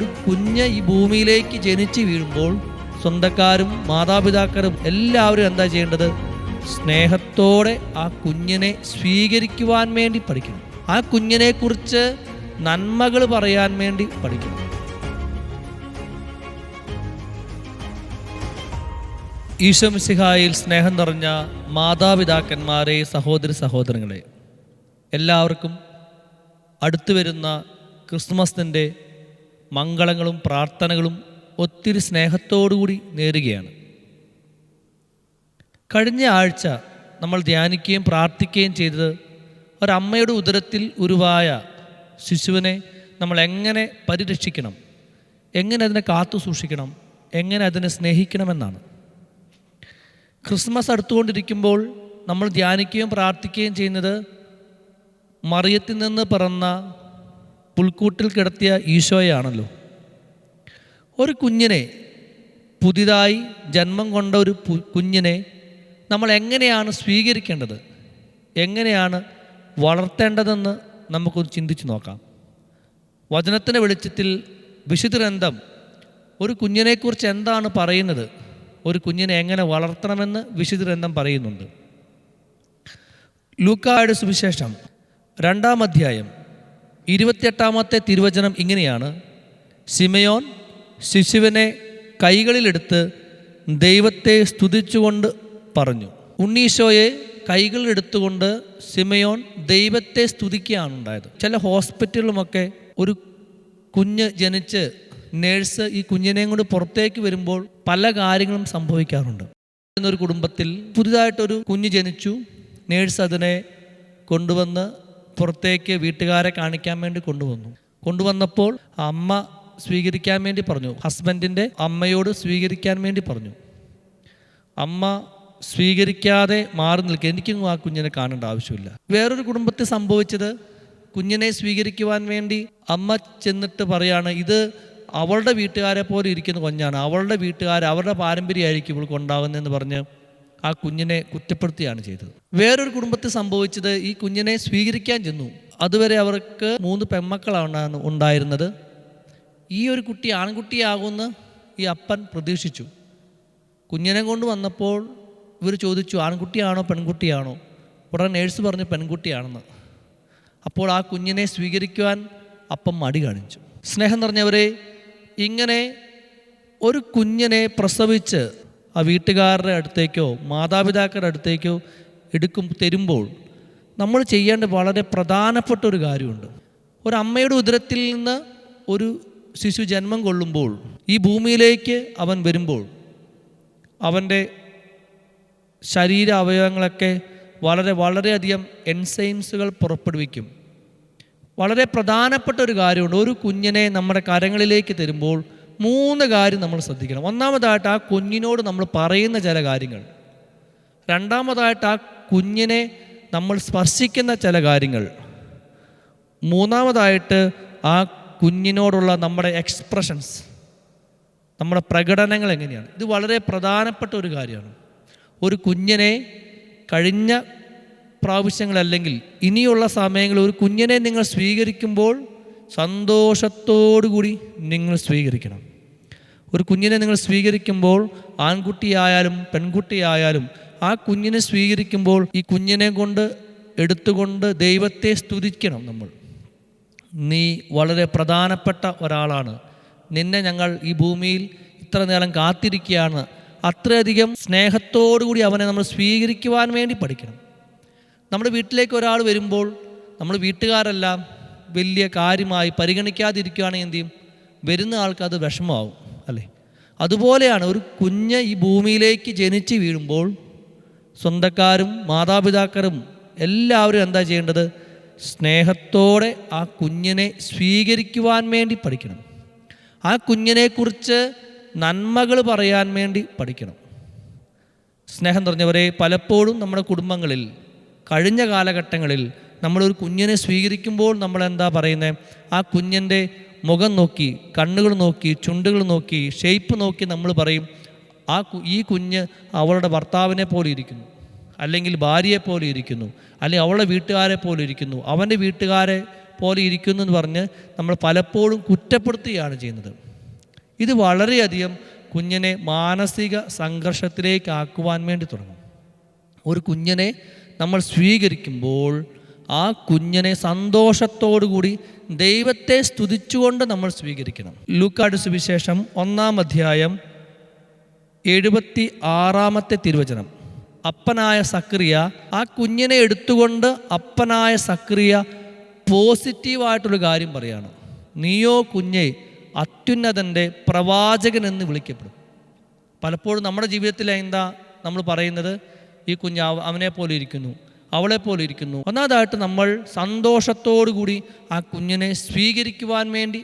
ഒരു കുഞ്ഞ് ഈ ഭൂമിയിലേക്ക് ജനിച്ച് വീഴുമ്പോൾ സ്വന്തക്കാരും മാതാപിതാക്കളും എല്ലാവരും എന്താ ചെയ്യേണ്ടത്? സ്നേഹത്തോടെ ആ കുഞ്ഞിനെ സ്വീകരിക്കുവാൻ വേണ്ടി പഠിക്കണം. ആ കുഞ്ഞിനെക്കുറിച്ച് നന്മകൾ പറയാൻ വേണ്ടി പഠിക്കണം. ഈശോ മിശിഹായിൽ സ്നേഹം നിറഞ്ഞ മാതാപിതാക്കന്മാരെ, സഹോദരി സഹോദരങ്ങളെ, എല്ലാവർക്കും അടുത്തു വരുന്ന ക്രിസ്മസിൻ്റെ മംഗളങ്ങളും പ്രാർത്ഥനകളും ഒത്തിരി സ്നേഹത്തോടുകൂടി നേരുകയാണ്. കഴിഞ്ഞ ആഴ്ച നമ്മൾ ധ്യാനിക്കുകയും പ്രാർത്ഥിക്കുകയും ചെയ്തത് ഒരമ്മയുടെ ഉദരത്തിൽ ഉരുവായ ശിശുവിനെ നമ്മൾ എങ്ങനെ പരിരക്ഷിക്കണം, എങ്ങനെ അതിനെ കാത്തു സൂക്ഷിക്കണം, എങ്ങനെ അതിനെ സ്നേഹിക്കണമെന്നാണ്. ക്രിസ്മസ് അടുത്തുകൊണ്ടിരിക്കുമ്പോൾ നമ്മൾ ധ്യാനിക്കുകയും പ്രാർത്ഥിക്കുകയും ചെയ്യുന്നത് മറിയത്തിൽ നിന്ന് പിറന്ന പുൽക്കൂട്ടിൽ കിടത്തിയ ഈശോയാണല്ലോ. ഒരു കുഞ്ഞിനെ, പുതിയതായി ജന്മം കൊണ്ട ഒരു കുഞ്ഞിനെ നമ്മൾ എങ്ങനെയാണ് സ്വീകരിക്കേണ്ടത്, എങ്ങനെയാണ് വളർത്തേണ്ടതെന്ന് നമുക്കൊന്ന് ചിന്തിച്ച് നോക്കാം. വചനത്തിൻ്റെ വെളിച്ചത്തിൽ വിശുദ്ധ ഗ്രന്ഥം ഒരു കുഞ്ഞിനെക്കുറിച്ച് എന്താണ് പറയുന്നത്, ഒരു കുഞ്ഞിനെ എങ്ങനെ വളർത്തണമെന്ന് വിശുദ്ധ ഗ്രന്ഥം പറയുന്നുണ്ട്. ലൂക്കായുടെ സുവിശേഷം 2-ാം അധ്യായം 28-ാമത്തെ തിരുവചനം ഇങ്ങനെയാണ്: ശിമയോൻ ശിശുവിനെ കൈകളിലെടുത്ത് ദൈവത്തെ സ്തുതിച്ചുകൊണ്ട് പറഞ്ഞു. ഉണ്ണീശോയെ കൈകളിലെടുത്തുകൊണ്ട് ശിമയോൻ ദൈവത്തെ സ്തുതിക്കുകയാണ് ഉണ്ടായത്. ചില ഹോസ്പിറ്റലിലുമൊക്കെ ഒരു കുഞ്ഞ് ജനിച്ച് നേഴ്സ് ഈ കുഞ്ഞിനെയും കൊണ്ട് പുറത്തേക്ക് വരുമ്പോൾ പല കാര്യങ്ങളും സംഭവിക്കാറുണ്ട്. എന്നൊരു കുടുംബത്തിൽ പുതുതായിട്ടൊരു കുഞ്ഞ് ജനിച്ചു. നേഴ്സ് അതിനെ കൊണ്ടുവന്ന് പുറത്തേക്ക് വീട്ടുകാരെ കാണിക്കാൻ വേണ്ടി കൊണ്ടുവന്നപ്പോൾ അമ്മ സ്വീകരിക്കാൻ വേണ്ടി പറഞ്ഞു. ഹസ്ബൻഡിൻ്റെ അമ്മയോട് സ്വീകരിക്കാൻ വേണ്ടി പറഞ്ഞു. അമ്മ സ്വീകരിക്കാതെ മാറി നിൽക്കുക, എനിക്കൊന്നും ആ കുഞ്ഞിനെ കാണേണ്ട ആവശ്യമില്ല. വേറൊരു കുടുംബത്തിൽ സംഭവിച്ചത്, കുഞ്ഞിനെ സ്വീകരിക്കുവാൻ വേണ്ടി അമ്മ ചെന്നിട്ട് പറയാണ്, ഇത് അവളുടെ വീട്ടുകാരെ പോലെ ഇരിക്കുന്ന കുഞ്ഞാണ്, അവളുടെ വീട്ടുകാർ, അവരുടെ പാരമ്പര്യമായിരിക്കും ഇവൾക്ക് ഉണ്ടാകുന്നതെന്ന് പറഞ്ഞ് ആ കുഞ്ഞിനെ കുറ്റപ്പെടുത്തുകയാണ് ചെയ്തത്. വേറൊരു കുടുംബത്തിൽ സംഭവിച്ചത്, ഈ കുഞ്ഞിനെ സ്വീകരിക്കാൻ ചെന്നു. അതുവരെ അവർക്ക് 3 പെൺമക്കളാണ് ഉണ്ടായിരുന്നത്. ഈ ഒരു കുട്ടി ആൺകുട്ടിയാകുമെന്ന് ഈ അപ്പൻ പ്രതീക്ഷിച്ചു. കുഞ്ഞിനെ കൊണ്ട് വന്നപ്പോൾ ഇവർ ചോദിച്ചു, ആൺകുട്ടിയാണോ പെൺകുട്ടിയാണോ? ഉടനെ നേഴ്സ് പറഞ്ഞു പെൺകുട്ടിയാണെന്ന്. അപ്പോൾ ആ കുഞ്ഞിനെ സ്വീകരിക്കുവാൻ അപ്പം മടി കാണിച്ചു. സ്നേഹം നിറഞ്ഞവരെ, ഇങ്ങനെ ഒരു കുഞ്ഞിനെ പ്രസവിച്ച് ആ വീട്ടുകാരുടെ അടുത്തേക്കോ മാതാപിതാക്കളുടെ അടുത്തേക്കോ തരുമ്പോൾ നമ്മൾ ചെയ്യേണ്ട വളരെ പ്രധാനപ്പെട്ട ഒരു കാര്യമുണ്ട്. ഒരമ്മയുടെ ഉദരത്തിൽ നിന്ന് ഒരു ശിശു ജന്മം കൊള്ളുമ്പോൾ, ഈ ഭൂമിയിലേക്ക് അവൻ വരുമ്പോൾ, അവൻ്റെ ശരീര അവയവങ്ങളൊക്കെ വളരെയധികം എൻസൈംസുകൾ പുറപ്പെടുവിക്കും. വളരെ പ്രധാനപ്പെട്ട ഒരു കാര്യമുണ്ട്. ഒരു കുഞ്ഞിനെ നമ്മുടെ കരങ്ങളിലേക്ക് തരുമ്പോൾ 3 കാര്യം നമ്മൾ ശ്രദ്ധിക്കണം. ഒന്നാമതായിട്ട് ആ കുഞ്ഞിനോട് നമ്മൾ പറയുന്ന ചില കാര്യങ്ങൾ. രണ്ടാമതായിട്ട് ആ കുഞ്ഞിനെ നമ്മൾ സ്പർശിക്കുന്ന ചില കാര്യങ്ങൾ. മൂന്നാമതായിട്ട് ആ കുഞ്ഞിനോടുള്ള നമ്മുടെ എക്സ്പ്രഷൻസ്, നമ്മുടെ പ്രകടനങ്ങൾ എങ്ങനെയാണ്. ഇത് വളരെ പ്രധാനപ്പെട്ട ഒരു കാര്യമാണ്. ഒരു കുഞ്ഞിനെ കഴിഞ്ഞ പ്രാവശ്യങ്ങളല്ലെങ്കിൽ ഇനിയുള്ള സമയങ്ങളിൽ ഒരു കുഞ്ഞിനെ നിങ്ങൾ സ്വീകരിക്കുമ്പോൾ സന്തോഷത്തോടുകൂടി നിങ്ങൾ സ്വീകരിക്കണം. ഒരു കുഞ്ഞിനെ നിങ്ങൾ സ്വീകരിക്കുമ്പോൾ, ആൺകുട്ടിയായാലും പെൺകുട്ടിയായാലും, ആ കുഞ്ഞിനെ സ്വീകരിക്കുമ്പോൾ ഈ കുഞ്ഞിനെ എടുത്തുകൊണ്ട് ദൈവത്തെ സ്തുതിക്കണം. നമ്മൾ, നീ വളരെ പ്രധാനപ്പെട്ട ഒരാളാണ്, നിന്നെ ഞങ്ങൾ ഈ ഭൂമിയിൽ ഇത്ര നേരം കാത്തിരിക്കുകയാണ്. അത്രയധികം സ്നേഹത്തോടുകൂടി അവനെ നമ്മൾ സ്വീകരിക്കുവാൻ വേണ്ടി പഠിക്കണം. നമ്മുടെ വീട്ടിലേക്ക് ഒരാൾ വരുമ്പോൾ നമ്മൾ വീട്ടുകാരെല്ലാം വലിയ കാര്യമായി പരിഗണിക്കാതിരിക്കുകയാണെങ്കിൽ എന്ത് ചെയ്യും? വരുന്ന ആൾക്ക് അത് വിഷമമാവും, അല്ലേ? അതുപോലെയാണ് ഒരു കുഞ്ഞ് ഈ ഭൂമിയിലേക്ക് ജനിച്ച് വീഴുമ്പോൾ സ്വന്തക്കാരും മാതാപിതാക്കളും എല്ലാവരും എന്താ ചെയ്യേണ്ടത്? സ്നേഹത്തോടെ ആ കുഞ്ഞിനെ സ്വീകരിക്കുവാൻ വേണ്ടി പഠിക്കണം. ആ കുഞ്ഞിനെക്കുറിച്ച് നന്മകൾ പറയാൻ വേണ്ടി പഠിക്കണം. സ്നേഹം നിറഞ്ഞവരെ, പലപ്പോഴും നമ്മുടെ കുടുംബങ്ങളിൽ കഴിഞ്ഞ കാലഘട്ടങ്ങളിൽ നമ്മളൊരു കുഞ്ഞിനെ സ്വീകരിക്കുമ്പോൾ നമ്മൾ എന്താ പറയുന്നത്? ആ കുഞ്ഞിൻ്റെ മുഖം നോക്കി, കണ്ണുകൾ നോക്കി, ചുണ്ടുകൾ നോക്കി, ഷേപ്പ് നോക്കി നമ്മൾ പറയും, ഈ കുഞ്ഞ് അവളുടെ ഭർത്താവിനെ പോലെ ഇരിക്കുന്നു, അല്ലെങ്കിൽ ഭാര്യയെ പോലെ ഇരിക്കുന്നു, അല്ലെങ്കിൽ അവളുടെ വീട്ടുകാരെ പോലെ ഇരിക്കുന്നു, അവൻ്റെ വീട്ടുകാരെ പോലെ ഇരിക്കുന്നു എന്ന് പറഞ്ഞ് നമ്മൾ പലപ്പോഴും കുറ്റപ്പെടുത്തുകയാണ് ചെയ്യുന്നത്. ഇത് വളരെയധികം കുഞ്ഞിനെ മാനസിക സംഘർഷത്തിലേക്കാക്കുവാൻ വേണ്ടി തുടങ്ങും. ഒരു കുഞ്ഞിനെ നമ്മൾ സ്വീകരിക്കുമ്പോൾ ആ കുഞ്ഞിനെ സന്തോഷത്തോടുകൂടി ദൈവത്തെ സ്തുതിച്ചുകൊണ്ട് നമ്മൾ സ്വീകരിക്കണം. ലൂക്കായുടെ സുവിശേഷം 1-ാം അധ്യായം 76-ാമത്തെ തിരുവചനം. അപ്പനായ സക്കറിയ, ആ കുഞ്ഞിനെ എടുത്തുകൊണ്ട് അപ്പനായ സക്കറിയ പോസിറ്റീവായിട്ടൊരു കാര്യം പറയാണ്. നീയോ കുഞ്ഞെ അത്യുന്നതൻ്റെ പ്രവാചകൻ എന്ന് വിളിക്കപ്പെടും. പലപ്പോഴും നമ്മുടെ ജീവിതത്തിൽ എന്താ നമ്മൾ പറയുന്നത്? ഈ കുഞ്ഞ് അവനെ പോലെ ഇരിക്കുന്നു, അവളെ പോലെ ഇരിക്കുന്നു. ഒന്നാമതായിട്ട് നമ്മൾ സന്തോഷത്തോടു കൂടി ആ കുഞ്ഞിനെ സ്വീകരിക്കുവാൻ വേണ്ടി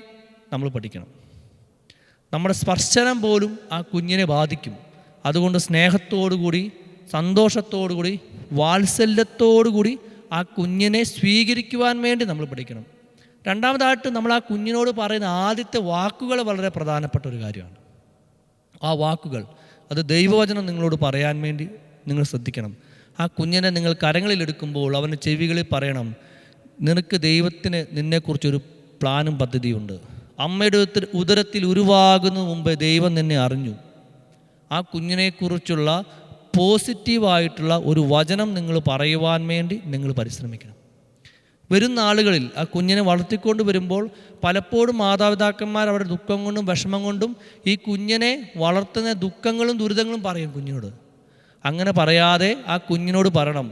നമ്മൾ പഠിക്കണം. നമ്മുടെ സ്പർശനം പോലും ആ കുഞ്ഞിനെ ബാധിക്കും. അതുകൊണ്ട് സ്നേഹത്തോടുകൂടി, സന്തോഷത്തോടുകൂടി, വാത്സല്യത്തോടുകൂടി ആ കുഞ്ഞിനെ സ്വീകരിക്കുവാൻ വേണ്ടി നമ്മൾ പഠിക്കണം. രണ്ടാമതായിട്ട് നമ്മൾ ആ കുഞ്ഞിനോട് പറയുന്ന ആദ്യത്തെ വാക്കുകൾ വളരെ പ്രധാനപ്പെട്ട ഒരു കാര്യമാണ്. ആ വാക്കുകൾ അത് ദൈവവചനം നിങ്ങളോട് പറയാൻ വേണ്ടി നിങ്ങൾ ശ്രദ്ധിക്കണം. ആ കുഞ്ഞിനെ നിങ്ങൾ കരങ്ങളിലെടുക്കുമ്പോൾ അവൻ്റെ ചെവികളിൽ പറയണം, നിനക്ക് ദൈവത്തിന് നിന്നെക്കുറിച്ചൊരു പ്ലാനും പദ്ധതിയുണ്ട്. അമ്മയുടെ ഉദരത്തിൽ ഉരുവാകുന്ന മുമ്പേ ദൈവം നിന്നെ അറിഞ്ഞു. ആ കുഞ്ഞിനെക്കുറിച്ചുള്ള പോസിറ്റീവായിട്ടുള്ള ഒരു വചനം നിങ്ങൾ പറയുവാൻ വേണ്ടി നിങ്ങൾ പരിശ്രമിക്കണം. വരുന്ന ആളുകളിൽ ആ കുഞ്ഞിനെ വളർത്തിക്കൊണ്ട് വരുമ്പോൾ പലപ്പോഴും മാതാപിതാക്കന്മാർ അവരുടെ ദുഃഖം കൊണ്ടും വിഷമം കൊണ്ടും ഈ കുഞ്ഞിനെ വളർത്തുന്ന ദുഃഖങ്ങളും ദുരിതങ്ങളും പറയും കുഞ്ഞിനോട്. അങ്ങനെ പറയാതെ ആ കുഞ്ഞിനോട് പറയണം,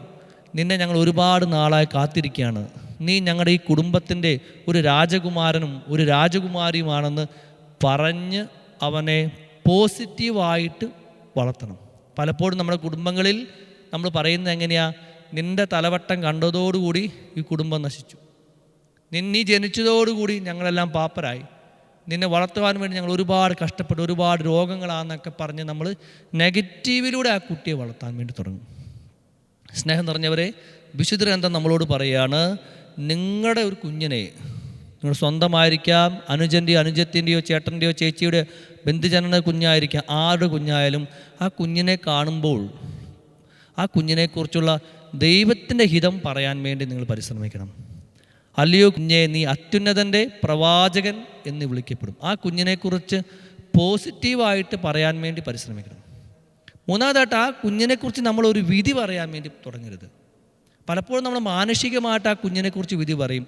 നിന്നെ ഞങ്ങൾ ഒരുപാട് നാളായി കാത്തിരിക്കുകയാണ്, നീ ഞങ്ങളുടെ ഈ കുടുംബത്തിൻ്റെ ഒരു രാജകുമാരനും ഒരു രാജകുമാരിയുമാണെന്ന് പറഞ്ഞ് അവനെ പോസിറ്റീവായിട്ട് വളർത്തണം. പലപ്പോഴും നമ്മുടെ കുടുംബങ്ങളിൽ നമ്മൾ പറയുന്നത് എങ്ങനെയാ? നിൻ്റെ തലവട്ടം കണ്ടതോടുകൂടി ഈ കുടുംബം നശിച്ചു, നീ ജനിച്ചതോടുകൂടി ഞങ്ങളെല്ലാം പാപ്പരായി, നിന്നെ വളർത്തുവാൻ വേണ്ടി ഞങ്ങൾ ഒരുപാട് കഷ്ടപ്പെട്ടു, ഒരുപാട് രോഗങ്ങളാണെന്നൊക്കെ പറഞ്ഞ് നമ്മൾ നെഗറ്റീവിലൂടെ ആ കുട്ടിയെ വളർത്താൻ വേണ്ടി തുടങ്ങും. സ്നേഹം നിറഞ്ഞവരെ, വിശുദ്ധ ഗ്രന്ഥം നമ്മളോട് പറയുകയാണ്, നിങ്ങളുടെ ഒരു കുഞ്ഞിനെ, നിങ്ങൾ സ്വന്തമായിരിക്കാം, അനുജൻ്റെയോ അനുജത്തിൻ്റെയോ ചേട്ടൻ്റെയോ ചേച്ചിയുടെ ബന്ധുജനന കുഞ്ഞായിരിക്കാം, ആരുടെ കുഞ്ഞായാലും ആ കുഞ്ഞിനെ കാണുമ്പോൾ ആ കുഞ്ഞിനെക്കുറിച്ചുള്ള ദൈവത്തിൻ്റെ ഹിതം പറയാൻ വേണ്ടി നിങ്ങൾ പരിശ്രമിക്കണം. അല്ലയോ കുഞ്ഞെ, നീ അത്യുന്നതൻ്റെ പ്രവാചകൻ എന്ന് വിളിക്കപ്പെടും. ആ കുഞ്ഞിനെക്കുറിച്ച് പോസിറ്റീവായിട്ട് പറയാൻ വേണ്ടി പരിശ്രമിക്കണം. മൂന്നാമതായിട്ട് ആ കുഞ്ഞിനെക്കുറിച്ച് നമ്മളൊരു വിധി പറയാൻ വേണ്ടി തുടങ്ങരുത്. പലപ്പോഴും നമ്മൾ മാനസികമായിട്ട് ആ കുഞ്ഞിനെക്കുറിച്ച് വിധി പറയും.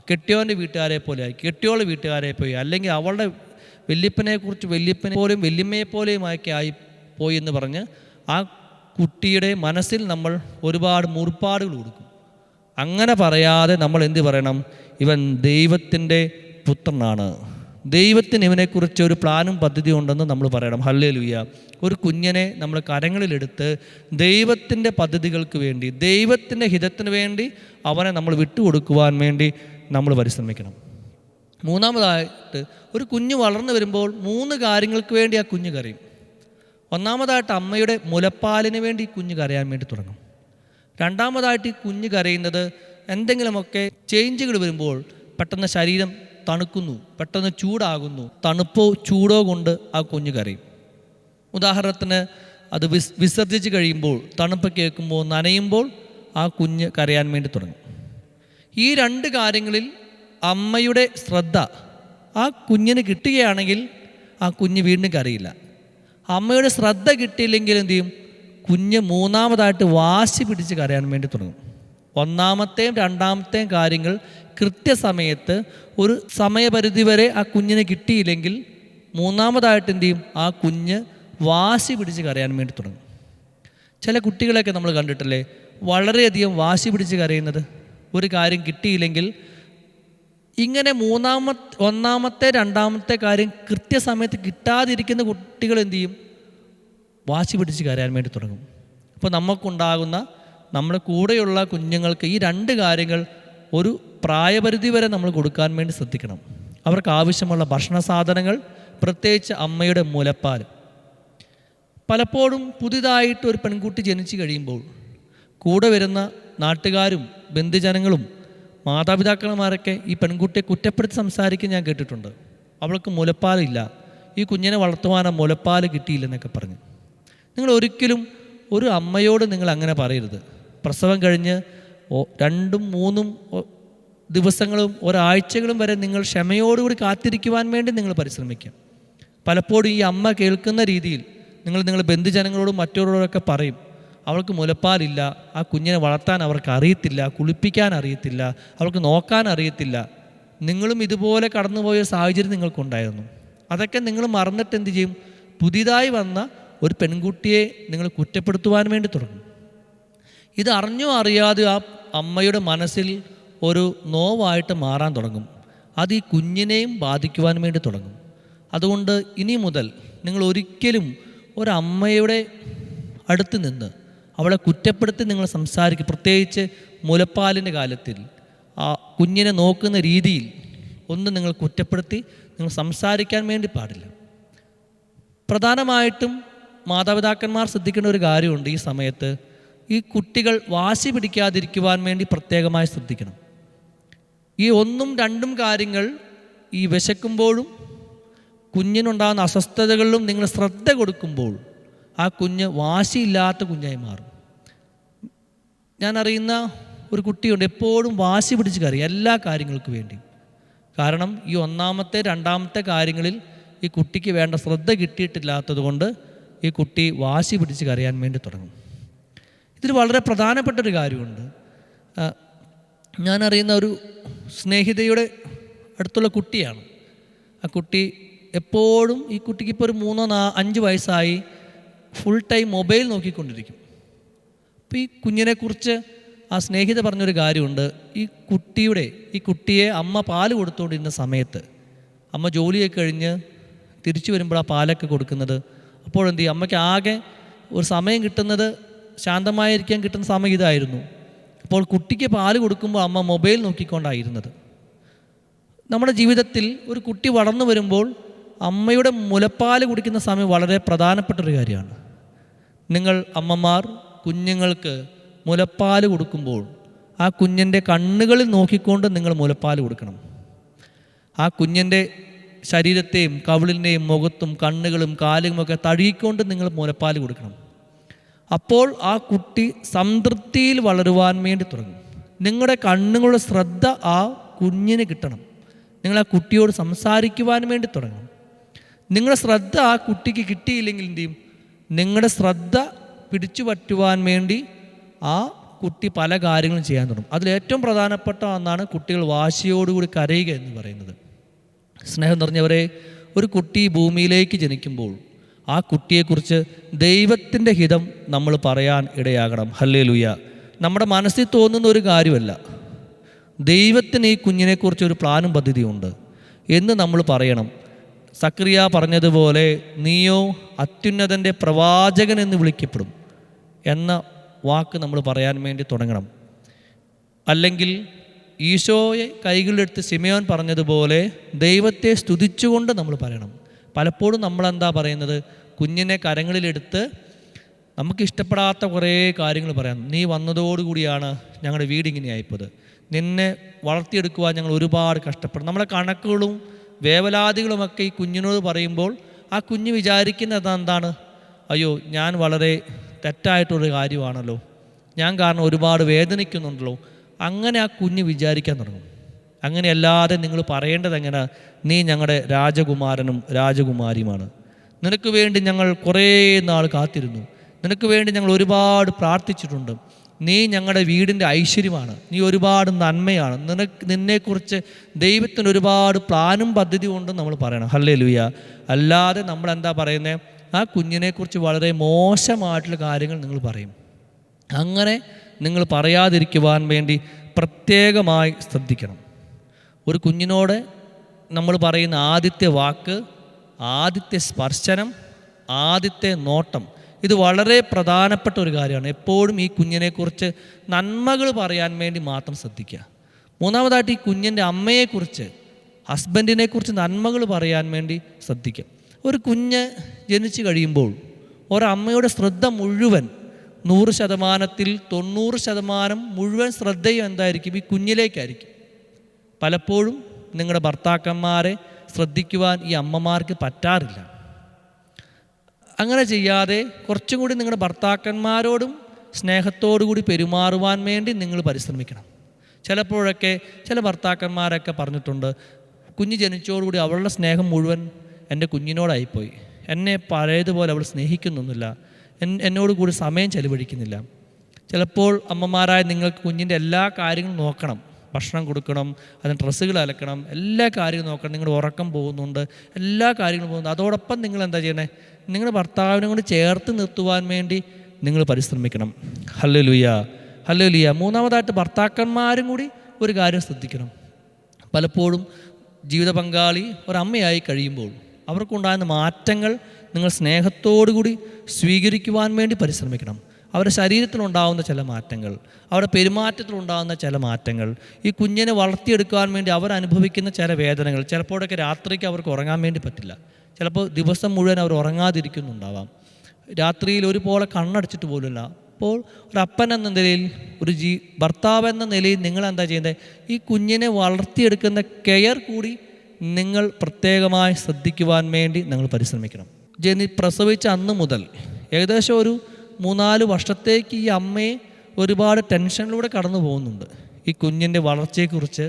കെട്ടിയോൻ്റെ വീട്ടുകാരെ പോലെ ആയി, കെട്ടിയോളെ വീട്ടുകാരെ പോയി, അല്ലെങ്കിൽ അവളുടെ വല്യപ്പനെക്കുറിച്ച് വല്യപ്പനെ പോലെയും വല്യമ്മയെ പോലെയുമൊക്കെ ആയി പോയി എന്ന് പറഞ്ഞ് ആ കുട്ടിയുടെ മനസ്സിൽ നമ്മൾ ഒരുപാട് മുറിപ്പാടുകൾ കൊടുക്കും. അങ്ങനെ പറയാതെ നമ്മൾ എന്ത് പറയണം? ഇവൻ ദൈവത്തിൻ്റെ പുത്രനാണ്, ദൈവത്തിന് ഇവനെക്കുറിച്ച് ഒരു പ്ലാനും പദ്ധതിയും ഉണ്ടെന്ന് നമ്മൾ പറയണം. ഹല്ലേലൂയ. ഒരു കുഞ്ഞിനെ നമ്മൾ കരങ്ങളിലെടുത്ത് ദൈവത്തിൻ്റെ പദ്ധതികൾക്ക് വേണ്ടി, ദൈവത്തിൻ്റെ ഹിതത്തിന് വേണ്ടി അവനെ നമ്മൾ വിട്ടുകൊടുക്കുവാൻ വേണ്ടി നമ്മൾ പരിശ്രമിക്കണം. മൂന്നാമതായിട്ട്, ഒരു കുഞ്ഞ് വളർന്നു വരുമ്പോൾ 3 കാര്യങ്ങൾക്ക് വേണ്ടി ആ കുഞ്ഞ് കരയും. ഒന്നാമതായിട്ട് അമ്മയുടെ മുലപ്പാലിന് വേണ്ടി ഈ കുഞ്ഞ് കരയാൻ വേണ്ടി തുടങ്ങും. രണ്ടാമതായിട്ട് ഈ കുഞ്ഞ് കരയുന്നത് എന്തെങ്കിലുമൊക്കെ ചേഞ്ചുകൾ വരുമ്പോൾ പെട്ടെന്ന് ശരീരം തണുക്കുന്നു, പെട്ടെന്ന് ചൂടാകുന്നു, തണുപ്പോ ചൂടോ കൊണ്ട് ആ കുഞ്ഞ് കരയും. ഉദാഹരണത്തിന് അത് വിസർജിച്ച് കഴിയുമ്പോൾ, തണുപ്പ് കേൾക്കുമ്പോൾ, നനയുമ്പോൾ ആ കുഞ്ഞ് കരയാൻ വേണ്ടി തുടങ്ങും. ഈ 2 കാര്യങ്ങളിൽ അമ്മയുടെ ശ്രദ്ധ ആ കുഞ്ഞിന് കിട്ടുകയാണെങ്കിൽ ആ കുഞ്ഞ് വീണ്ടും കരയില്ല. അമ്മയുടെ ശ്രദ്ധ കിട്ടിയില്ലെങ്കിൽ എന്തു ചെയ്യും? കുഞ്ഞ് മൂന്നാമതായിട്ട് വാശി പിടിച്ച് കരയാൻ വേണ്ടി തുടങ്ങും. ഒന്നാമത്തെയും രണ്ടാമത്തെയും കാര്യങ്ങൾ കൃത്യസമയത്ത് ഒരു സമയപരിധി വരെ ആ കുഞ്ഞിന് കിട്ടിയില്ലെങ്കിൽ മൂന്നാമതായിട്ട് എന്തു ചെയ്യും? ആ കുഞ്ഞ് വാശി പിടിച്ച് കരയാൻ വേണ്ടി തുടങ്ങും. ചില കുട്ടികളെയൊക്കെ നമ്മൾ കണ്ടിട്ടില്ലേ, വളരെയധികം വാശി പിടിച്ച് കരയുന്നത്. ഒരു കാര്യം കിട്ടിയില്ലെങ്കിൽ ഇങ്ങനെ ഒന്നാമത്തെ രണ്ടാമത്തെ കാര്യം കൃത്യസമയത്ത് കിട്ടാതിരിക്കുന്ന കുട്ടികൾ എന്തു ചെയ്യും? വാശി പിടിച്ച് കരയാൻ വേണ്ടി തുടങ്ങും. അപ്പോൾ നമുക്കുണ്ടാകുന്ന, നമ്മുടെ കൂടെയുള്ള കുഞ്ഞുങ്ങൾക്ക് ഈ 2 കാര്യങ്ങൾ ഒരു പ്രായപരിധി വരെ നമ്മൾ കൊടുക്കാൻ വേണ്ടി ശ്രദ്ധിക്കണം. അവർക്ക് ആവശ്യമുള്ള ഭക്ഷണ സാധനങ്ങൾ, പ്രത്യേകിച്ച് അമ്മയുടെ മുലപ്പാൽ. പലപ്പോഴും പുതിയതായിട്ട് ഒരു പെൺകുട്ടി ജനിച്ചു കഴിയുമ്പോൾ കൂടെ വരുന്ന നാട്ടുകാരും ബന്ധുജനങ്ങളും മാതാപിതാക്കന്മാരൊക്കെ ഈ പെൺകുട്ടിയെ കുറ്റപ്പെടുത്തി സംസാരിക്കാൻ ഞാൻ കേട്ടിട്ടുണ്ട്. അവൾക്ക് മുലപ്പാലില്ല, ഈ കുഞ്ഞിനെ വളർത്തുവാനോ മുലപ്പാൽ കിട്ടിയില്ലെന്നൊക്കെ പറഞ്ഞ്. നിങ്ങൾ ഒരിക്കലും ഒരു അമ്മയോട് നിങ്ങൾ അങ്ങനെ പറയരുത്. പ്രസവം കഴിഞ്ഞ് 2-3 ദിവസങ്ങളും ഒരാഴ്ചകളും വരെ നിങ്ങൾ ക്ഷമയോടുകൂടി കാത്തിരിക്കുവാൻ വേണ്ടി നിങ്ങൾ പരിശ്രമിക്കുക. പലപ്പോഴും ഈ അമ്മ കേൾക്കുന്ന രീതിയിൽ നിങ്ങളുടെ ബന്ധുജനങ്ങളോടും മറ്റവരോടൊക്കെ പറയും, അവൾക്ക് മുലപ്പാലില്ല, ആ കുഞ്ഞിനെ വളർത്താൻ അവർക്ക് അറിയത്തില്ല, കുളിപ്പിക്കാൻ അറിയത്തില്ല, അവൾക്ക് നോക്കാൻ അറിയത്തില്ല. നിങ്ങളും ഇതുപോലെ കടന്നുപോയ സാഹചര്യം നിങ്ങൾക്കുണ്ടായിരുന്നു. അതൊക്കെ നിങ്ങൾ മറന്നിട്ട് എന്ത് ചെയ്യും? പുതിയതായി വന്ന ഒരു പെൺകുട്ടിയെ നിങ്ങൾ കുറ്റപ്പെടുത്തുവാൻ വേണ്ടി തുടങ്ങും. ഇത് അറിഞ്ഞോ അറിയാതെ ആ അമ്മയുടെ മനസ്സിൽ ഒരു നോവായിട്ട് മാറാൻ തുടങ്ങും. അത് ഈ കുഞ്ഞിനെയും ബാധിക്കുവാൻ വേണ്ടി തുടങ്ങും. അതുകൊണ്ട് ഇനി മുതൽ നിങ്ങൾ ഒരിക്കലും ഒരമ്മയുടെ അടുത്ത് നിന്ന് അവളെ കുറ്റപ്പെടുത്തി നിങ്ങൾ സംസാരിക്കും. പ്രത്യേകിച്ച് മുലപ്പാലിൻ്റെ കാലത്തിൽ ആ കുഞ്ഞിനെ നോക്കുന്ന രീതിയിൽ ഒന്നും നിങ്ങൾ കുറ്റപ്പെടുത്തി നിങ്ങൾ സംസാരിക്കാൻ വേണ്ടി പാടില്ല. പ്രധാനമായിട്ടും മാതാപിതാക്കന്മാർ ശ്രദ്ധിക്കേണ്ട ഒരു കാര്യമുണ്ട്. ഈ സമയത്ത് ഈ കുട്ടികൾ വാശി പിടിക്കാതിരിക്കുവാൻ വേണ്ടി പ്രത്യേകമായി ശ്രദ്ധിക്കണം. ഈ 1ഉം 2ഉം കാര്യങ്ങൾ ഈ വിശക്കുമ്പോഴും കുഞ്ഞിനുണ്ടാകുന്ന അസ്വസ്ഥതകളിലും നിങ്ങൾ ശ്രദ്ധ കൊടുക്കുമ്പോൾ ആ കുഞ്ഞ് വാശിയില്ലാത്ത കുഞ്ഞായി മാറും. ഞാൻ അറിയുന്ന ഒരു കുട്ടിയുണ്ട്, എപ്പോഴും വാശി പിടിച്ച് കരയും എല്ലാ കാര്യങ്ങൾക്കും വേണ്ടി. കാരണം ഈ 1ാമത്തെ 2ാമത്തെ കാര്യങ്ങളിൽ ഈ കുട്ടിക്ക് വേണ്ട ശ്രദ്ധ കിട്ടിയിട്ടില്ലാത്തത് കൊണ്ട് ഈ കുട്ടി വാശി പിടിച്ച് കരയാൻ വേണ്ടി തുടങ്ങും. ഇതിൽ വളരെ പ്രധാനപ്പെട്ടൊരു കാര്യമുണ്ട്. ഞാൻ അറിയുന്ന ഒരു സ്നേഹിതയുടെ അടുത്തുള്ള കുട്ടിയാണ്. ആ കുട്ടി എപ്പോഴും, ഈ കുട്ടിക്ക് ഇപ്പോൾ ഒരു 3-5 വയസ്സായി, ഫുൾ ടൈം മൊബൈൽ നോക്കിക്കൊണ്ടിരിക്കും. അപ്പോൾ ഈ കുഞ്ഞിനെക്കുറിച്ച് ആ സ്നേഹിത പറഞ്ഞൊരു കാര്യമുണ്ട്. ഈ കുട്ടിയെ അമ്മ പാല് കൊടുത്തുകൊണ്ടിരുന്ന സമയത്ത് അമ്മ ജോലിയൊക്കെ കഴിഞ്ഞ് തിരിച്ചു വരുമ്പോൾ ആ പാലൊക്കെ കൊടുക്കുന്നത്, അപ്പോഴെന്ത് ചെയ്യും, അമ്മയ്ക്ക് ആകെ ഒരു സമയം കിട്ടുന്നത്, ശാന്തമായിരിക്കാൻ കിട്ടുന്ന സമയം ഇതായിരുന്നു. അപ്പോൾ കുട്ടിക്ക് പാല് കൊടുക്കുമ്പോൾ അമ്മ മൊബൈൽ നോക്കിക്കൊണ്ടായിരുന്നത്. നമ്മുടെ ജീവിതത്തിൽ ഒരു കുട്ടി വളർന്നു വരുമ്പോൾ അമ്മയുടെ മുലപ്പാൽ കുടിക്കുന്ന സമയം വളരെ പ്രധാനപ്പെട്ടൊരു കാര്യമാണ്. നിങ്ങൾ അമ്മമാർ കുഞ്ഞുങ്ങൾക്ക് മുലപ്പാൽ കൊടുക്കുമ്പോൾ ആ കുഞ്ഞിൻ്റെ കണ്ണുകളിൽ നോക്കിക്കൊണ്ട് നിങ്ങൾ മുലപ്പാൽ കൊടുക്കണം. ആ കുഞ്ഞിൻ്റെ ശരീരത്തെയും കവിളിൻ്റെയും മുഖത്തും കണ്ണുകളും കാലുകളുമൊക്കെ തഴുകിക്കൊണ്ട് നിങ്ങൾ മുലപ്പാൽ കൊടുക്കണം. അപ്പോൾ ആ കുട്ടി സംതൃപ്തിയിൽ വളരുവാൻ വേണ്ടി തുടങ്ങും. നിങ്ങളുടെ കണ്ണുകളുടെ ശ്രദ്ധ ആ കുഞ്ഞിന് കിട്ടണം. നിങ്ങൾ ആ കുട്ടിയോട് സംസാരിക്കുവാൻ വേണ്ടി തുടങ്ങണം. നിങ്ങളുടെ ശ്രദ്ധ ആ കുട്ടിക്ക് കിട്ടിയില്ലെങ്കിൽ എന്ത് ചെയ്യും? നിങ്ങളുടെ ശ്രദ്ധ പിടിച്ചു പറ്റുവാൻ വേണ്ടി ആ കുട്ടി പല കാര്യങ്ങളും ചെയ്യാൻ തുടങ്ങും. അതിലേറ്റവും പ്രധാനപ്പെട്ട ഒന്നാണ് കുട്ടികൾ വാശിയോടുകൂടി കരയുക എന്ന് പറയുന്നത്. സ്നേഹം നിറഞ്ഞവരെ, ഒരു കുട്ടി ഭൂമിയിലേക്ക് ജനിക്കുമ്പോൾ ആ കുട്ടിയെക്കുറിച്ച് ദൈവത്തിൻ്റെ ഹിതം നമ്മൾ പറയാൻ ഇടയാകണം. ഹല്ലേലൂയ. നമ്മുടെ മനസ്സിൽ തോന്നുന്ന ഒരു കാര്യമല്ല, ദൈവത്തിന് ഈ കുഞ്ഞിനെക്കുറിച്ച് ഒരു പ്ലാനും പദ്ധതിയുണ്ട് എന്ന് നമ്മൾ പറയണം. സക്രിയ പറഞ്ഞതുപോലെ, നീയോ അത്യുന്നതൻ്റെ പ്രവാചകൻ എന്ന് വിളിക്കപ്പെടും എന്ന വാക്ക് നമ്മൾ പറയാൻ വേണ്ടി തുടങ്ങണം. അല്ലെങ്കിൽ ഈശോയെ കൈകളിലെടുത്ത് ശിമയോൻ പറഞ്ഞതുപോലെ ദൈവത്തെ സ്തുതിച്ചുകൊണ്ട് നമ്മൾ പറയണം. പലപ്പോഴും നമ്മളെന്താ പറയുന്നത്? കുഞ്ഞിനെ കരങ്ങളിലെടുത്ത് നമുക്കിഷ്ടപ്പെടാത്ത കുറേ കാര്യങ്ങൾ പറയാം. നീ വന്നതോടുകൂടിയാണ് ഞങ്ങളുടെ വീടിങ്ങനെയായിപ്പോയത്, നിന്നെ വളർത്തിയെടുക്കുവാൻ ഞങ്ങൾ ഒരുപാട് കഷ്ടപ്പെടും. നമ്മളെ കണക്കുകളും വേവലാതികളുമൊക്കെ ഈ കുഞ്ഞിനോട് പറയുമ്പോൾ ആ കുഞ്ഞ് വിചാരിക്കുന്നത് എന്താണ്? അയ്യോ, ഞാൻ വളരെ തെറ്റായിട്ടൊരു കാര്യമാണല്ലോ, ഞാൻ കാരണം ഒരുപാട് വേദനിക്കുന്നുണ്ടല്ലോ. അങ്ങനെ ആ കുഞ്ഞ് വിചാരിക്കാൻ തുടങ്ങും. അങ്ങനെയല്ലാതെ നിങ്ങൾ പറയേണ്ടത് എങ്ങനെ? നീ ഞങ്ങളുടെ രാജകുമാരനും രാജകുമാരിയുമാണ്, നിനക്ക് വേണ്ടി ഞങ്ങൾ കുറേ നാൾ കാത്തിരുന്നു, നിനക്ക് വേണ്ടി ഞങ്ങൾ ഒരുപാട് പ്രാർത്ഥിച്ചിട്ടുണ്ട്, നീ ഞങ്ങളുടെ വീടിൻ്റെ ഐശ്വര്യമാണ്, നീ ഒരുപാട് നന്മയാണ്, നിന്നെക്കുറിച്ച് ദൈവത്തിന് ഒരുപാട് പ്ലാനും പദ്ധതി കൊണ്ടും നമ്മൾ പറയണം. ഹല്ലേലൂയ. അല്ലാതെ നമ്മളെന്താ പറയുന്നത്? ആ കുഞ്ഞിനെക്കുറിച്ച് വളരെ മോശമായിട്ടുള്ള കാര്യങ്ങൾ നിങ്ങൾ പറയും. അങ്ങനെ നിങ്ങൾ പറയാതിരിക്കുവാൻ വേണ്ടി പ്രത്യേകമായി ശ്രദ്ധിക്കണം. ഒരു കുഞ്ഞിനോട് നമ്മൾ പറയുന്ന ആദ്യത്തെ വാക്ക്, ആദ്യത്തെ സ്പർശനം, ആദ്യത്തെ നോട്ടം, ഇത് വളരെ പ്രധാനപ്പെട്ട ഒരു കാര്യമാണ്. എപ്പോഴും ഈ കുഞ്ഞിനെക്കുറിച്ച് നന്മകൾ പറയാൻ വേണ്ടി മാത്രം ശ്രദ്ധിക്കുക. മൂന്നാമതായിട്ട് ഈ കുഞ്ഞിൻ്റെ അമ്മയെക്കുറിച്ച്, ഹസ്ബൻഡിനെക്കുറിച്ച് നന്മകൾ പറയാൻ വേണ്ടി ശ്രദ്ധിക്കുക. ഒരു കുഞ്ഞ് ജനിച്ചു കഴിയുമ്പോൾ ഒരമ്മയുടെ ശ്രദ്ധ മുഴുവൻ 100%-ൽ 90% മുഴുവൻ ശ്രദ്ധയും എന്തായിരിക്കും? ഈ കുഞ്ഞിലേക്കായിരിക്കും. പലപ്പോഴും നിങ്ങളുടെ ഭർത്താക്കന്മാരെ ശ്രദ്ധിക്കുവാൻ ഈ അമ്മമാർക്ക് പറ്റാറില്ല. അങ്ങനെ ചെയ്യാതെ കുറച്ചും കൂടി നിങ്ങളുടെ ഭർത്താക്കന്മാരോടും സ്നേഹത്തോടു കൂടി പെരുമാറുവാൻ വേണ്ടി നിങ്ങൾ പരിശ്രമിക്കണം. ചിലപ്പോഴൊക്കെ ചില ഭർത്താക്കന്മാരൊക്കെ പറഞ്ഞിട്ടുണ്ട്, കുഞ്ഞ് ജനിച്ചോടുകൂടി അവളുടെ സ്നേഹം മുഴുവൻ എൻ്റെ കുഞ്ഞിനോടായിപ്പോയി, എന്നെ പഴയതുപോലെ അവൾ സ്നേഹിക്കുന്നൊന്നുമില്ല, എന്നോട് കൂടി സമയം ചെലവഴിക്കുന്നില്ല. ചിലപ്പോൾ അമ്മമാരായ നിങ്ങൾക്ക് കുഞ്ഞിൻ്റെ എല്ലാ കാര്യങ്ങളും നോക്കണം, ഭക്ഷണം കൊടുക്കണം, അതിന് ഡ്രസ്സുകൾ അലക്കണം, എല്ലാ കാര്യങ്ങളും നോക്കണം, നിങ്ങളുടെ ഉറക്കം പോകുന്നുണ്ട്, എല്ലാ കാര്യങ്ങളും പോകുന്നു. അതോടൊപ്പം നിങ്ങൾ എന്താ ചെയ്യണേ? നിങ്ങളുടെ ഭർത്താവിനെ കൊണ്ട് ചേർത്ത് നിർത്തുവാൻ വേണ്ടി നിങ്ങൾ പരിശ്രമിക്കണം. Hallelujah, hallelujah. മൂന്നാമതായിട്ട് ഭർത്താക്കന്മാരും കൂടി ഒരു കാര്യം ശ്രദ്ധിക്കണം. പലപ്പോഴും ജീവിത പങ്കാളി ഒരമ്മയായി കഴിയുമ്പോൾ അവർക്കുണ്ടാകുന്ന മാറ്റങ്ങൾ നിങ്ങൾ സ്നേഹത്തോടു കൂടി സ്വീകരിക്കുവാൻ വേണ്ടി പരിശ്രമിക്കണം. അവരുടെ ശരീരത്തിലുണ്ടാകുന്ന ചില മാറ്റങ്ങൾ, അവരുടെ പെരുമാറ്റത്തിലുണ്ടാകുന്ന ചില മാറ്റങ്ങൾ, ഈ കുഞ്ഞിനെ വളർത്തിയെടുക്കുവാൻ വേണ്ടി അവരനുഭവിക്കുന്ന ചില വേദനകൾ, ചിലപ്പോഴൊക്കെ രാത്രിക്ക് അവർക്ക് ഉറങ്ങാൻ വേണ്ടി പറ്റില്ല, ചിലപ്പോൾ ദിവസം മുഴുവൻ അവർ ഉറങ്ങാതിരിക്കുന്നുണ്ടാവാം, രാത്രിയിൽ ഒരുപോലെ കണ്ണടച്ചിട്ട് പോലുമില്ല. അപ്പോൾ ഒരപ്പൻ എന്ന നിലയിൽ, ഒരു ഭർത്താവ് എന്ന നിലയിൽ നിങ്ങൾ എന്താ ചെയ്യുന്നത്? ഈ കുഞ്ഞിനെ വളർത്തിയെടുക്കുന്ന കെയർ കൂടി നിങ്ങൾ പ്രത്യേകമായി ശ്രദ്ധിക്കുവാൻ വേണ്ടി നിങ്ങൾ പരിശ്രമിക്കണം. പ്രസവിച്ച അന്ന് മുതൽ ഏകദേശം ഒരു 3-4 വർഷത്തേക്ക് ഈ അമ്മയെ ഒരുപാട് ടെൻഷനിലൂടെ കടന്നു പോകുന്നുണ്ട്. ഈ കുഞ്ഞിൻ്റെ വളർച്ചയെക്കുറിച്ച്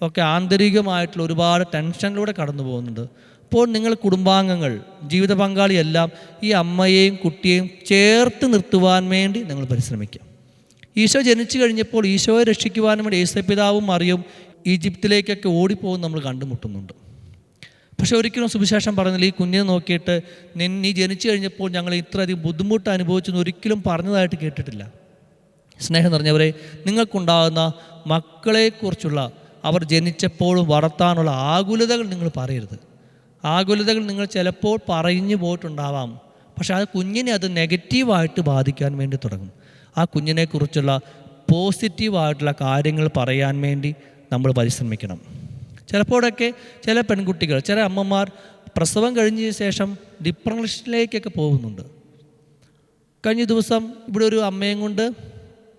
ഒക്കെ ആന്തരികമായിട്ടുള്ള ഒരുപാട് ടെൻഷനിലൂടെ കടന്നു പോകുന്നുണ്ട്. അപ്പോൾ നിങ്ങൾ കുടുംബാംഗങ്ങൾ, ജീവിത പങ്കാളിയെല്ലാം ഈ അമ്മയെയും കുട്ടിയെയും ചേർത്ത് നിർത്തുവാൻ വേണ്ടി നിങ്ങൾ പരിശ്രമിക്കുക. ഈശോ ജനിച്ചു കഴിഞ്ഞപ്പോൾ ഈശോയെ രക്ഷിക്കുവാനും വേണ്ടി യേശുപിതാവും മറിയവും ഈജിപ്തിലേക്കൊക്കെ ഓടിപ്പോകും നമ്മൾ കണ്ടുമുട്ടുന്നുണ്ട്. പക്ഷെ ഒരിക്കലും സുവിശേഷം പറഞ്ഞില്ല, ഈ കുഞ്ഞിനെ നോക്കിയിട്ട് നീ ജനിച്ചു കഴിഞ്ഞപ്പോൾ ഞങ്ങൾ ഇത്രയധികം ബുദ്ധിമുട്ട് അനുഭവിച്ചെന്ന് ഒരിക്കലും പറഞ്ഞതായിട്ട് കേട്ടിട്ടില്ല. സ്നേഹം നിറഞ്ഞവരെ, നിങ്ങൾക്കുണ്ടാകുന്ന മക്കളെക്കുറിച്ചുള്ള, അവർ ജനിച്ചപ്പോഴും വളർത്താനുള്ള ആകുലതകൾ നിങ്ങൾ പറയരുത്. ആകുലതകൾ നിങ്ങൾ ചിലപ്പോൾ പറഞ്ഞു പോയിട്ടുണ്ടാവാം, പക്ഷെ അത് കുഞ്ഞിനെ അത് നെഗറ്റീവായിട്ട് ബാധിക്കാൻ വേണ്ടി തുടങ്ങും. ആ കുഞ്ഞിനെക്കുറിച്ചുള്ള പോസിറ്റീവായിട്ടുള്ള കാര്യങ്ങൾ പറയാൻ വേണ്ടി നമ്മൾ പരിശ്രമിക്കണം. ചിലപ്പോഴൊക്കെ ചില പെൺകുട്ടികൾ, ചില അമ്മമാർ പ്രസവം കഴിഞ്ഞ ശേഷം ഡിപ്രഷനിലേക്കൊക്കെ പോകുന്നുണ്ട്. കഴിഞ്ഞ ദിവസം ഇവിടെ ഒരു അമ്മയും കൊണ്ട്,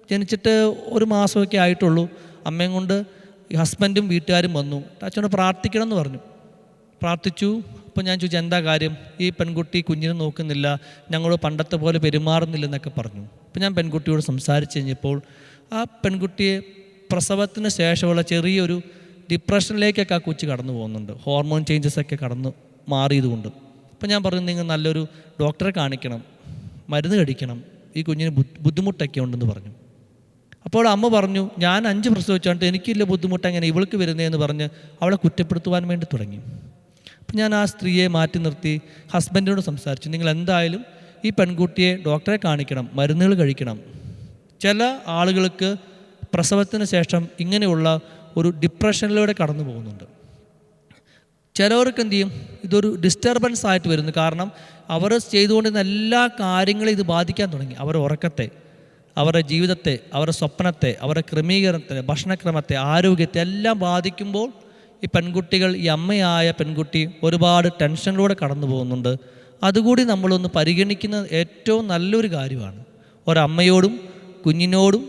ജനിച്ചിട്ട് 1 മാസമൊക്കെ ആയിട്ടുള്ളൂ, അമ്മയും കൊണ്ട് ഹസ്ബൻഡും വീട്ടുകാരും വന്നു. അച്ഛനോട് പ്രാർത്ഥിക്കണം എന്ന് പറഞ്ഞു. പ്രാർത്ഥിച്ചു. അപ്പോൾ ഞാൻ ചോദിച്ചു, എന്താ കാര്യം? ഈ പെൺകുട്ടി കുഞ്ഞിനെ നോക്കുന്നില്ല, ഞങ്ങൾ പണ്ടത്തെ പോലെ പെരുമാറുന്നില്ലെന്നൊക്കെ പറഞ്ഞു. അപ്പോൾ ഞാൻ പെൺകുട്ടിയോട് സംസാരിച്ച് കഴിഞ്ഞപ്പോൾ ആ പെൺകുട്ടിയെ പ്രസവത്തിന് ശേഷമുള്ള ചെറിയൊരു ഡിപ്രഷനിലേക്കൊക്കെ ആ കൊച്ചു കടന്നു പോകുന്നുണ്ട്, ഹോർമോൺ ചേഞ്ചസൊക്കെ കടന്നു മാറിയതുകൊണ്ട്. അപ്പോൾ ഞാൻ പറഞ്ഞു, നിങ്ങൾ നല്ലൊരു ഡോക്ടറെ കാണിക്കണം, മരുന്ന് കഴിക്കണം, ഈ കുഞ്ഞിന് ബുദ്ധിമുട്ടൊക്കെ ഉണ്ടെന്ന് പറഞ്ഞു. അപ്പോൾ അമ്മ പറഞ്ഞു, ഞാൻ 5 പ്രസവിച്ചുകൊണ്ട് എനിക്കില്ല ബുദ്ധിമുട്ട്, എങ്ങനെ ഇവൾക്ക് വരുന്നതെന്ന് പറഞ്ഞ് അവളെ കുറ്റപ്പെടുത്തുവാൻ വേണ്ടി തുടങ്ങി. അപ്പം ഞാൻ ആ സ്ത്രീയെ മാറ്റി നിർത്തി ഹസ്ബൻഡിനോട് സംസാരിച്ചു, നിങ്ങൾ എന്തായാലും ഈ പെൺകുട്ടിയെ ഡോക്ടറെ കാണിക്കണം, മരുന്നുകൾ കഴിക്കണം. ചില ആളുകൾക്ക് പ്രസവത്തിന് ശേഷം ഇങ്ങനെയുള്ള ഒരു ഡിപ്രഷനിലൂടെ കടന്നു പോകുന്നുണ്ട്. ചിലവർക്ക് എന്ത് ചെയ്യും, ഇതൊരു ഡിസ്റ്റർബൻസ് ആയിട്ട് വരുന്നു. കാരണം അവർ ചെയ്തുകൊണ്ടിരുന്ന എല്ലാ കാര്യങ്ങളും ഇത് ബാധിക്കാൻ തുടങ്ങി. അവരുടെ ഉറക്കത്തെ, അവരുടെ ജീവിതത്തെ, അവരുടെ സ്വപ്നത്തെ, അവരുടെ ക്രമീകരണത്തെ, ഭക്ഷണക്രമത്തെ, ആരോഗ്യത്തെ എല്ലാം ബാധിക്കുമ്പോൾ ഈ പെൺകുട്ടികൾ, ഈ അമ്മയായ പെൺകുട്ടി ഒരുപാട് ടെൻഷനിലൂടെ കടന്നു പോകുന്നുണ്ട്. അതുകൂടി നമ്മളൊന്ന് പരിഗണിക്കുന്നത് ഏറ്റവും നല്ലൊരു കാര്യമാണ്. ഒരമ്മയോടും കുഞ്ഞിനോടും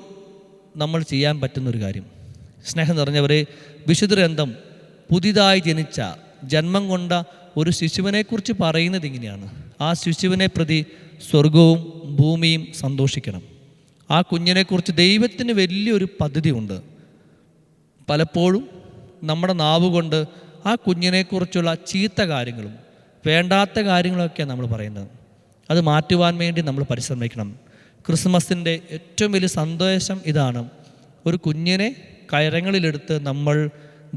നമ്മൾ ചെയ്യാൻ പറ്റുന്നൊരു കാര്യം. സ്നേഹം നിറഞ്ഞവരെ, വിശുദ്ധ ഗ്രന്ഥം പുതിയതായി ജനിച്ച, ജന്മം കൊണ്ട ഒരു ശിശുവിനെക്കുറിച്ച് പറയുന്നത് ഇങ്ങനെയാണ്: ആ ശിശുവിനെ പ്രതി സ്വർഗവും ഭൂമിയും സന്തോഷിക്കണം. ആ കുഞ്ഞിനെക്കുറിച്ച് ദൈവത്തിന് വലിയൊരു പദ്ധതിയുണ്ട്. പലപ്പോഴും നമ്മുടെ നാവ് കൊണ്ട് ആ കുഞ്ഞിനെക്കുറിച്ചുള്ള ചീത്ത കാര്യങ്ങളും വേണ്ടാത്ത കാര്യങ്ങളൊക്കെ നമ്മൾ പറയുന്നത്. അത് മാറ്റുവാൻ വേണ്ടി നമ്മൾ പരിശ്രമിക്കണം. ക്രിസ്മസിൻ്റെ ഏറ്റവും വലിയ സന്ദേശം ഇതാണ്: ഒരു കുഞ്ഞിനെ കരങ്ങളിലെടുത്ത് നമ്മൾ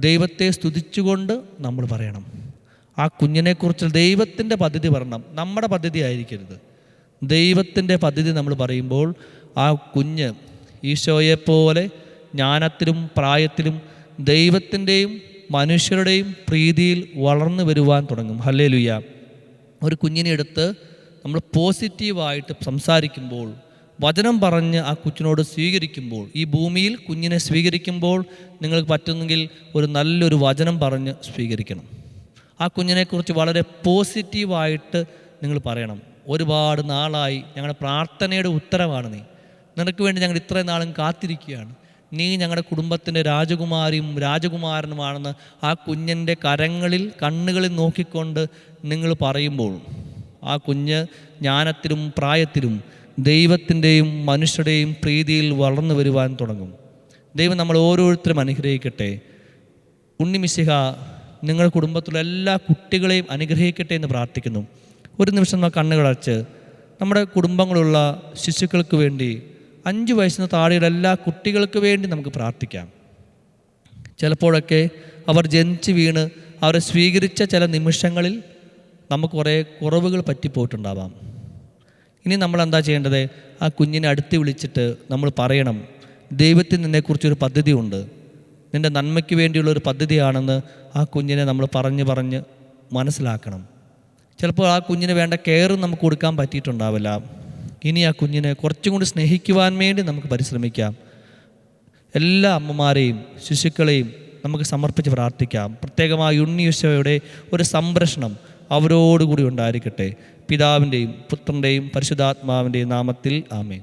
ദൈവത്തെ സ്തുതിച്ചുകൊണ്ട് നമ്മൾ പറയണം. ആ കുഞ്ഞിനെക്കുറിച്ച് ദൈവത്തിൻ്റെ പദ്ധതി പറയണം, നമ്മുടെ പദ്ധതി ആയിരിക്കരുത്. ദൈവത്തിൻ്റെ പദ്ധതി നമ്മൾ പറയുമ്പോൾ ആ കുഞ്ഞ് ഈശോയെപ്പോലെ ജ്ഞാനത്തിലും പ്രായത്തിലും ദൈവത്തിൻ്റെയും മനുഷ്യരുടെയും പ്രീതിയിൽ വളർന്നു വരുവാൻ തുടങ്ങും. ഹല്ലേലൂയ. ഒരു കുഞ്ഞിനെ എടുത്ത് നമ്മൾ പോസിറ്റീവായിട്ട് സംസാരിക്കുമ്പോൾ, വചനം പറഞ്ഞ് ആ കുഞ്ഞിനോട് സ്വീകരിക്കുമ്പോൾ, ഈ ഭൂമിയിൽ കുഞ്ഞിനെ സ്വീകരിക്കുമ്പോൾ നിങ്ങൾക്ക് പറ്റുന്നെങ്കിൽ ഒരു നല്ലൊരു വചനം പറഞ്ഞ് സ്വീകരിക്കണം. ആ കുഞ്ഞിനെക്കുറിച്ച് വളരെ പോസിറ്റീവായിട്ട് നിങ്ങൾ പറയണം. ഒരുപാട് നാളായി ഞങ്ങളുടെ പ്രാർത്ഥനയുടെ ഉത്തരവാണ് നീ, നിനക്ക് വേണ്ടി ഞങ്ങൾ ഇത്രയും നാളും കാത്തിരിക്കുകയാണ്, നീ ഞങ്ങളുടെ കുടുംബത്തിൻ്റെ രാജകുമാരിയും രാജകുമാരനുമാണെന്ന് ആ കുഞ്ഞിൻ്റെ കരങ്ങളിൽ, കണ്ണുകളിൽ നോക്കിക്കൊണ്ട് നിങ്ങൾ പറയുമ്പോൾ ആ കുഞ്ഞ് ജ്ഞാനത്തിലും പ്രായത്തിലും ദൈവത്തിൻ്റെയും മനുഷ്യരുടെയും പ്രീതിയിൽ വളർന്നു വരുവാൻ തുടങ്ങും. ദൈവം നമ്മൾ ഓരോരുത്തരും അനുഗ്രഹിക്കട്ടെ. ഉണ്ണിമിശിഹ നിങ്ങളുടെ കുടുംബത്തിലുള്ള എല്ലാ കുട്ടികളെയും അനുഗ്രഹിക്കട്ടെ എന്ന് പ്രാർത്ഥിക്കുന്നു. ഒരു നിമിഷം നമ്മൾ കണ്ണുകളടച്ച് നമ്മുടെ കുടുംബങ്ങളുള്ള ശിശുക്കൾക്ക് വേണ്ടി 5 വയസ്സിന് താഴെയുള്ള എല്ലാ കുട്ടികൾക്ക് വേണ്ടി നമുക്ക് പ്രാർത്ഥിക്കാം. ചിലപ്പോഴൊക്കെ അവർ ജനിച്ച് വീണ് അവരെ സ്വീകരിച്ച ചില നിമിഷങ്ങളിൽ നമുക്ക് കുറേ കുറവുകൾ പറ്റിപ്പോയിട്ടുണ്ടാവാം. ഇനി നമ്മൾ എന്താ ചെയ്യേണ്ടത്? ആ കുഞ്ഞിനെ അടുത്ത് വിളിച്ചിട്ട് നമ്മൾ പറയണം, ദൈവത്തിന് നിന്നെക്കുറിച്ചൊരു പദ്ധതിയുണ്ട്, നിൻ്റെ നന്മയ്ക്ക് വേണ്ടിയുള്ളൊരു പദ്ധതിയാണെന്ന് ആ കുഞ്ഞിനെ നമ്മൾ പറഞ്ഞ് മനസ്സിലാക്കണം. ചിലപ്പോൾ ആ കുഞ്ഞിന് വേണ്ട കെയറും നമുക്ക് കൊടുക്കാൻ പറ്റിയിട്ടുണ്ടാവില്ല. ഇനി ആ കുഞ്ഞിനെ കുറച്ചും കൂടി സ്നേഹിക്കുവാൻ വേണ്ടി നമുക്ക് പരിശ്രമിക്കാം. എല്ലാ അമ്മമാരെയും ശിശുക്കളെയും നമുക്ക് സമർപ്പിച്ച് പ്രാർത്ഥിക്കാം. പ്രത്യേകമായി ഉണ്ണീശോയുടെ ഒരു സംരക്ഷണം അവരോടുകൂടി ഉണ്ടായിരിക്കട്ടെ. പിതാവിൻ്റെയും പുത്രൻ്റെയും പരിശുദ്ധാത്മാവിൻ്റെയും നാമത്തിൽ ആമേൻ.